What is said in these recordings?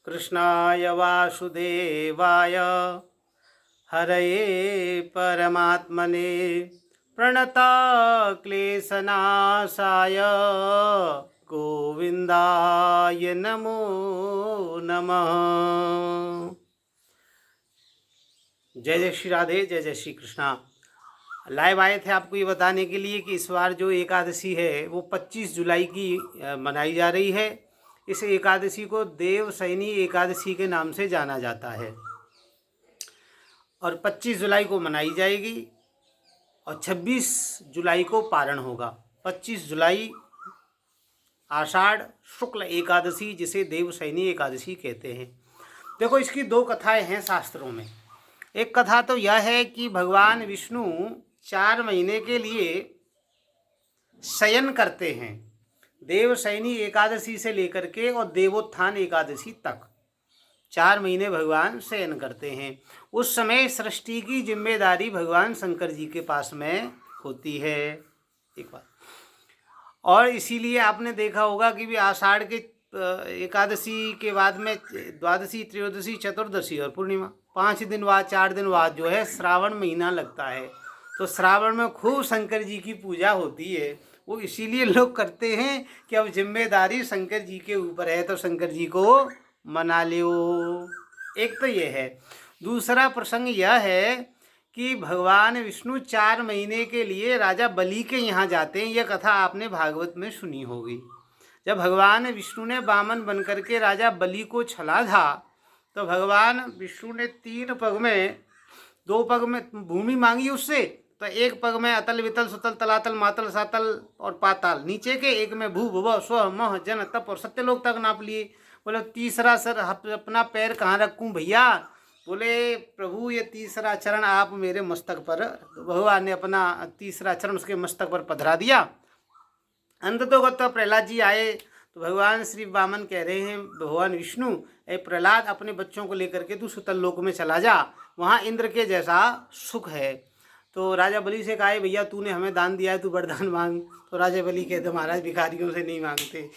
कृष्णाय वासुदेवाय हरये परमात्मने प्रणतक्लेशनाशाय गोविंदाय नमो नमः। जय जय श्री राधे, जय जय श्री कृष्णा। लाइव आए थे आपको ये बताने के लिए कि इस बार जो एकादशी है वो 25 जुलाई की मनाई जा रही है। इस एकादशी को देवशयनी एकादशी के नाम से जाना जाता है और 25 जुलाई को मनाई जाएगी और 26 जुलाई को पारण होगा। 25 जुलाई आषाढ़ शुक्ल एकादशी, जिसे देवशयनी एकादशी कहते हैं। देखो, इसकी दो कथाएं हैं शास्त्रों में। एक कथा तो यह है कि भगवान विष्णु 4 महीने के लिए शयन करते हैं, देवशयनी एकादशी से लेकर के और देवोत्थान एकादशी तक 4 महीने भगवान शयन करते हैं। उस समय सृष्टि की जिम्मेदारी भगवान शंकर जी के पास में होती है। एक बात और इसीलिए आपने देखा होगा कि भी आषाढ़ के एकादशी के बाद में द्वादशी, त्रयोदशी, चतुर्दशी और पूर्णिमा 5 दिन बाद, 4 दिन बाद जो है श्रावण महीना लगता है। तो श्रावण में खूब शंकर जी की पूजा होती है। वो इसीलिए लोग करते हैं कि अब जिम्मेदारी शंकर जी के ऊपर है तो शंकर जी को मना लो। एक तो ये है। दूसरा प्रसंग यह है कि भगवान विष्णु 4 महीने के लिए राजा बलि के यहाँ जाते हैं। यह कथा आपने भागवत में सुनी होगी। जब भगवान विष्णु ने वामन बन करके राजा बलि को छला था तो भगवान विष्णु ने 3 पग में, 2 पग में भूमि मांगी उससे, तो 1 पग में अतल वितल सुतल तलातल मातल सातल और पाताल नीचे के, 1 में भू भुव स्व मह जन तप और सत्यलोक तक नाप लिए। बोले तीसरा सर अपना पैर कहाँ रखूं भैया? बोले प्रभु ये तीसरा चरण आप मेरे मस्तक पर, भगवान ने अपना तीसरा चरण उसके मस्तक पर पधरा दिया। अंततोगत प्रहलाद जी आए तो भगवान श्री वामन कह रहे हैं भगवान विष्णु, ए प्रहलाद अपने बच्चों को लेकर के तू सुतल लोक में चला जा, वहाँ इंद्र के जैसा सुख है। तो राजा बलि से कहा भैया तूने हमें दान दिया है, तू वरदान मांग। तो राजा बलि कहते महाराज भिखारियों से नहीं मांगते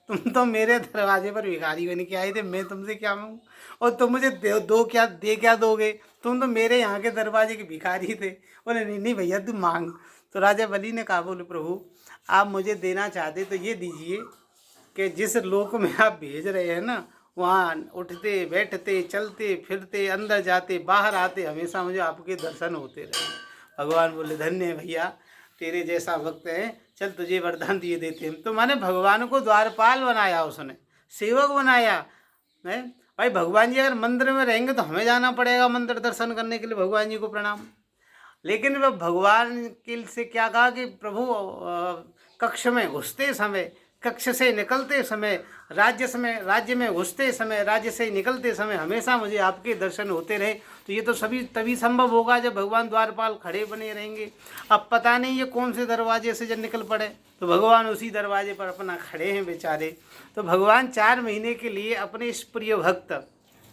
तुम तो मेरे दरवाजे पर भिखारी बन के आए थे, मैं तुमसे क्या मांगूं? और तुम मुझे क्या दोगे? तुम तो मेरे यहाँ के दरवाजे के भिखारी थे। बोले नहीं नहीं भैया तू मांग। तो राजा बलि ने कहा बोले प्रभु आप मुझे देना चाहते तो ये दीजिए कि जिस लोक में आप भेज रहे हैं ना, वहाँ उठते बैठते चलते फिरते अंदर जाते बाहर आते हमेशा मुझे आपके दर्शन होते रहे। भगवान बोले धन्य है भैया, तेरे जैसा भक्त है, चल तुझे वरदान दिए देते हैं। तो माने भगवान को द्वारपाल बनाया, उसने सेवक बनाया है। भाई भगवान जी अगर मंदिर में रहेंगे तो हमें जाना पड़ेगा मंदिर दर्शन करने के लिए, भगवान जी को प्रणाम। लेकिन वह भगवान के से क्या कहा कि प्रभु कक्ष में घुसते समय, कक्ष से निकलते समय, राज्य में घुसते समय, राज्य से निकलते समय हमेशा मुझे आपके दर्शन होते रहे। तो ये तो सभी तभी संभव होगा जब भगवान द्वारपाल खड़े बने रहेंगे। अब पता नहीं ये कौन से दरवाजे से जब निकल पड़े, तो भगवान उसी दरवाजे पर अपना खड़े हैं बेचारे। तो भगवान 4 महीने के लिए अपने इस प्रिय भक्त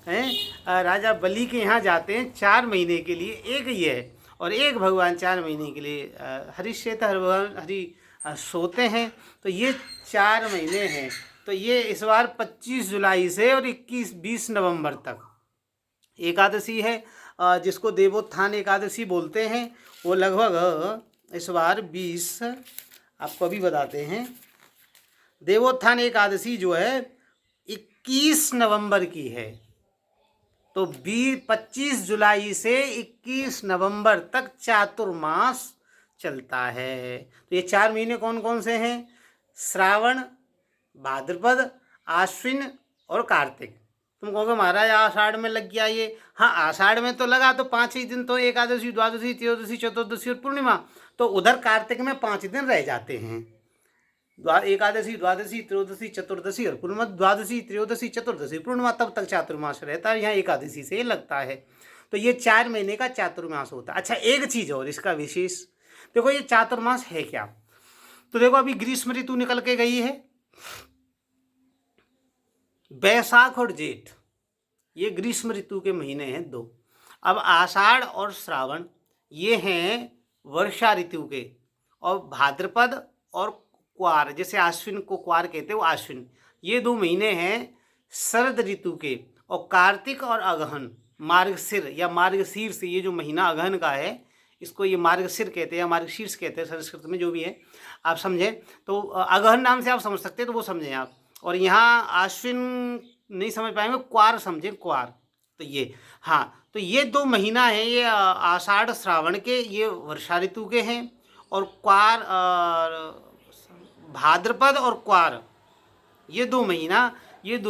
हैं राजा बलि के यहाँ जाते हैं 4 महीने के लिए। एक ही है और एक भगवान 4 महीने के लिए हरिश्चेत भगवान हरि सोते हैं। तो ये 4 महीने हैं। तो ये इस बार 25 जुलाई से और 21-20 नवंबर तक एकादशी है, जिसको देवोत्थान एकादशी बोलते हैं। वो लगभग इस बार 20, आपको अभी बताते हैं, देवोत्थान एकादशी जो है 21 नवंबर की है। तो 25 जुलाई से 21 नवंबर तक चातुर्मास चलता है। तो ये 4 महीने कौन कौन से हैं? श्रावण, भाद्रपद, आश्विन और कार्तिक। तुम कहोगे महाराज आषाढ़ में लग गया ये। हाँ आषाढ़ में तो लगा, तो 5 ही दिन तो एकादशी, द्वादशी, त्रयोदशी, चतुर्दशी और पूर्णिमा। तो उधर कार्तिक में 5 दिन रह जाते हैं। एकादशी, द्वादशी, त्रयोदशी, चतुर्दशी और पूर्णिमा, द्वादशी, त्रयोदशी, चतुर्दशी, पूर्णिमा, तब तक चातुर्मास रहता है। यहाँ एकादशी से लगता है। तो ये 4 महीने का चातुर्मास होता है। अच्छा एक चीज़ और इसका विशेष, देखो ये चातुर्मास है क्या? तो देखो अभी ग्रीष्म ऋतु निकल के गई है, बैसाख और जेठ ये ग्रीष्म ऋतु के महीने हैं 2। अब आषाढ़ और श्रावण ये हैं वर्षा ऋतु के, और भाद्रपद और क्वार, जैसे आश्विन को क्वार कहते हैं वो आश्विन, ये 2 महीने हैं शरद ऋतु के, और कार्तिक और अगहन मार्गशीर या मार्गशीर्ष, ये जो महीना अगहन का है इसको ये मार्गशीर कहते हैं या मार्गशीर्ष कहते हैं संस्कृत में, जो भी है आप समझें। तो अगहन नाम से आप समझ सकते हैं, तो वो समझें आप। और यहाँ आश्विन नहीं समझ पाएंगे, क्वार समझें, क्वार। तो ये, हाँ, तो ये 2 महीना है, ये आषाढ़ श्रावण के, ये वर्षा ऋतु के हैं। और क्वार भाद्रपद और क्वार, ये 2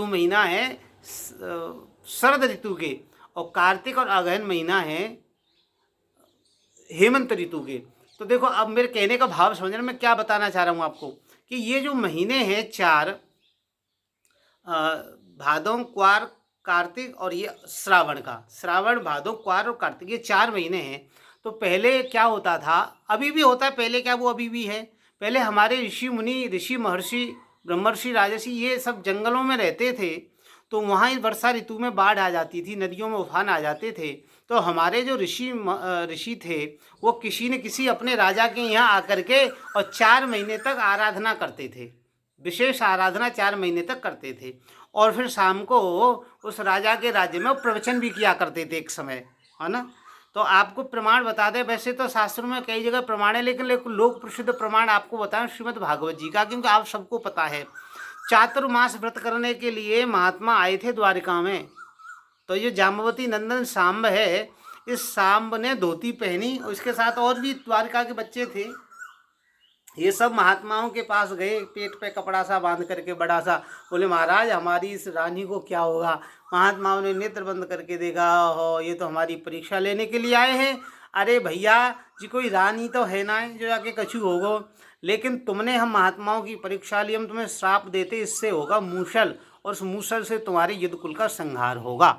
महीना है शरद ऋतु के, और कार्तिक और अगहन महीना है हेमंत ऋतु के। तो देखो अब मेरे कहने का भाव समझना, मैं क्या बताना चाह रहा हूँ आपको कि ये जो महीने हैं 4, भादों, क्वार, कार्तिक और ये श्रावण का, श्रावण, भादों, क्वार और कार्तिक, ये 4 महीने हैं। तो पहले क्या होता था, अभी भी होता है, पहले क्या वो अभी भी है, पहले हमारे ऋषि मुनि, ऋषि महर्षि, ब्रह्मर्षि, राजर्षि, ये सब जंगलों में रहते थे। तो वहाँ इस वर्षा ऋतु में बाढ़ आ जाती थी, नदियों में उफान आ जाते थे। तो हमारे जो ऋषि थे वो किसी न किसी अपने राजा के यहाँ आकर के और 4 महीने तक आराधना करते थे, विशेष आराधना 4 महीने तक करते थे। और फिर शाम को उस राजा के राज्य में प्रवचन भी किया करते थे एक समय, है ना। तो आपको प्रमाण बता दें, वैसे तो शास्त्रों में कई जगह प्रमाण है, लेकिन लोक प्रसिद्ध प्रमाण आपको बताएं श्रीमद् भागवत जी का, क्योंकि आप सबको पता है चातुर्मास व्रत करने के लिए महात्मा आए थे द्वारिका में। तो ये जाम्बवती नंदन सांब है, इस सांब ने धोती पहनी, उसके साथ और भी द्वारिका के बच्चे थे। ये सब महात्माओं के पास गए, पेट पे कपड़ा सा बांध करके बड़ा सा, बोले महाराज हमारी इस रानी को क्या होगा। महात्माओं ने नेत्र बंद करके देखा, हो ये तो हमारी परीक्षा लेने के लिए आए हैं। अरे भैया जी, कोई रानी तो है ना जो जाके कछु होगो, लेकिन तुमने हम महात्माओं की परीक्षा ली, हम तुम्हें श्राप देते, इससे होगा मूसल, और उस मूसल से तुम्हारे यदुकुल का संहार होगा।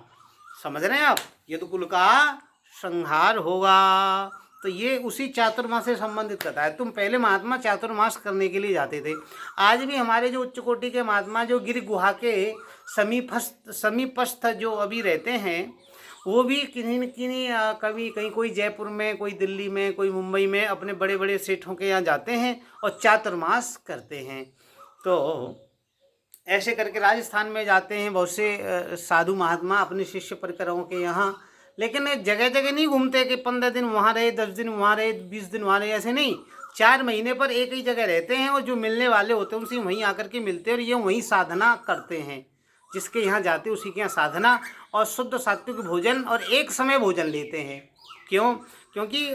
समझ रहे हैं आप, यदुकुल का संहार होगा। तो ये उसी चातुर्मास से संबंधित कथा है। तुम पहले महात्मा चातुर्मास करने के लिए जाते थे। आज भी हमारे जो उच्च कोटि के महात्मा जो गिर गुहा के समीपस्थ जो अभी रहते हैं, वो भी किन्हीं न किन्हीं कभी कहीं, कोई जयपुर में, कोई दिल्ली में, कोई मुंबई में अपने बड़े बड़े सेठों के यहाँ जाते हैं और चातुर्मास करते हैं। तो ऐसे करके राजस्थान में जाते हैं बहुत से साधु महात्मा अपने शिष्य परिकरों के यहाँ, लेकिन जगह जगह नहीं घूमते कि 15 दिन वहाँ रहे, 10 दिन वहाँ रहे, 20 दिन वहाँ रहे, ऐसे नहीं। 4 महीने पर एक ही जगह रहते हैं, और जो मिलने वाले होते हैं उनसे वहीं आकर के मिलते हैं, और ये वहीं साधना करते हैं। जिसके यहाँ जाते उसी के यहाँ साधना और शुद्ध सात्विक भोजन और एक समय भोजन लेते हैं। क्यों? क्योंकि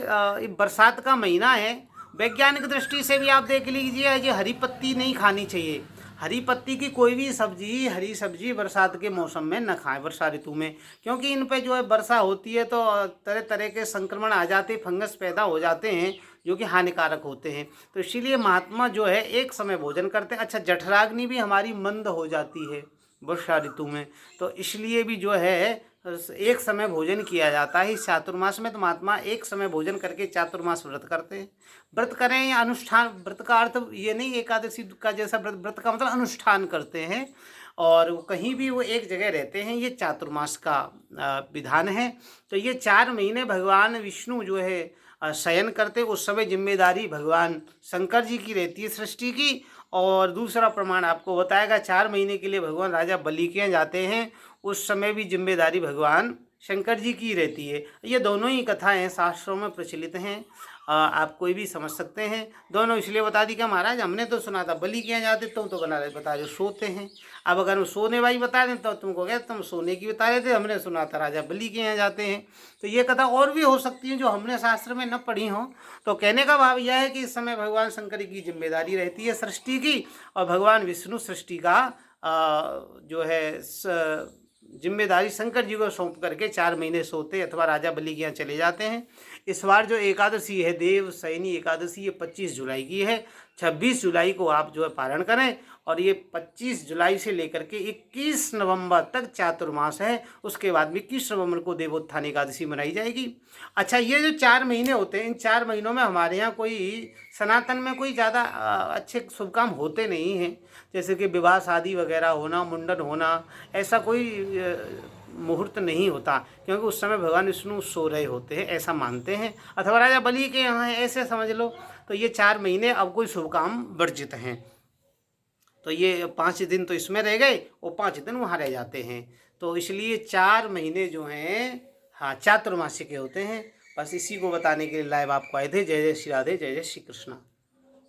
बरसात का महीना है। वैज्ञानिक दृष्टि से भी आप देख लीजिए, ये हरी पत्ती नहीं खानी चाहिए। हरी पत्ती की कोई भी सब्जी, हरी सब्जी बरसात के मौसम में न खाएं, वर्षा ऋतु में, क्योंकि इन पे जो है वर्षा होती है तो तरह तरह के संक्रमण आ जाते, फंगस पैदा हो जाते हैं जो कि हानिकारक होते हैं। तो इसीलिए महात्मा जो है एक समय भोजन करते हैं। अच्छा, जठराग्नि भी हमारी मंद हो जाती है वर्षा ऋतु में, तो इसलिए भी जो है एक समय भोजन किया जाता है इस चातुर्मास में। तो महात्मा एक समय भोजन करके चातुर्मास व्रत करते हैं। व्रत करें या अनुष्ठान, व्रत का अर्थ ये नहीं एकादशी का जैसा व्रत, व्रत का मतलब अनुष्ठान करते हैं, और कहीं भी वो एक जगह रहते हैं। ये चातुर्मास का विधान है। तो ये 4 महीने भगवान विष्णु जो है शयन करते, उस समय जिम्मेदारी भगवान शंकर जी की रहती है सृष्टि की। और दूसरा प्रमाण आपको बताएगा, 4 महीने के लिए भगवान राजा बलि के यहाँ जाते हैं, उस समय भी जिम्मेदारी भगवान शंकर जी की रहती है। ये दोनों ही कथाएं शास्त्रों में प्रचलित हैं, आप कोई भी समझ सकते हैं। दोनों इसलिए बता दी कि महाराज हमने तो सुना था बलि के यहाँ जाते, तुम तो बना रहे बता रहे सोते हैं। अब अगर हम सोने वाली बता दें तो तुमको क्या, तुम सोने की बता रहे थे, हमने सुना था राजा बलि के यहाँ जाते हैं। तो ये कथा और भी हो सकती है जो हमने शास्त्र में न पढ़ी हो। तो कहने का भाव यह है कि इस समय भगवान शंकर की जिम्मेदारी रहती है सृष्टि की, और भगवान विष्णु सृष्टि का जो है जिम्मेदारी शंकर जी को सौंप करके 4 महीने सोते अथवा राजा बलि के यहाँ चले जाते हैं। इस बार जो एकादशी है देव सैनी एकादशी, ये 25 जुलाई की है। 26 जुलाई को आप जो है पारण करें, और ये 25 जुलाई से लेकर के 21 नवंबर तक चातुर्मास है। उसके बाद भी 21 नवंबर को देवोत्थान एकादशी मनाई जाएगी। अच्छा, ये जो 4 महीने होते हैं, इन 4 महीनों में हमारे यहाँ कोई सनातन में कोई ज़्यादा अच्छे शुभ काम होते नहीं हैं, जैसे कि विवाह शादी वगैरह होना, मुंडन होना, ऐसा कोई मुहूर्त नहीं होता, क्योंकि उस समय भगवान विष्णु सो रहे होते हैं, ऐसा मानते हैं, अथवा राजा बलि के यहाँ है, ऐसे समझ लो। तो ये 4 महीने अब कोई शुभ काम वर्जित हैं। तो ये 5 दिन तो इसमें रह गए और 5 दिन वहाँ रह जाते हैं। तो इसलिए 4 महीने जो हैं हाँ चातुर्मास्य के होते हैं। बस इसी को बताने के लिए लाइव आपको आए थे। जय जय श्री राधे, जय जय श्री कृष्णा।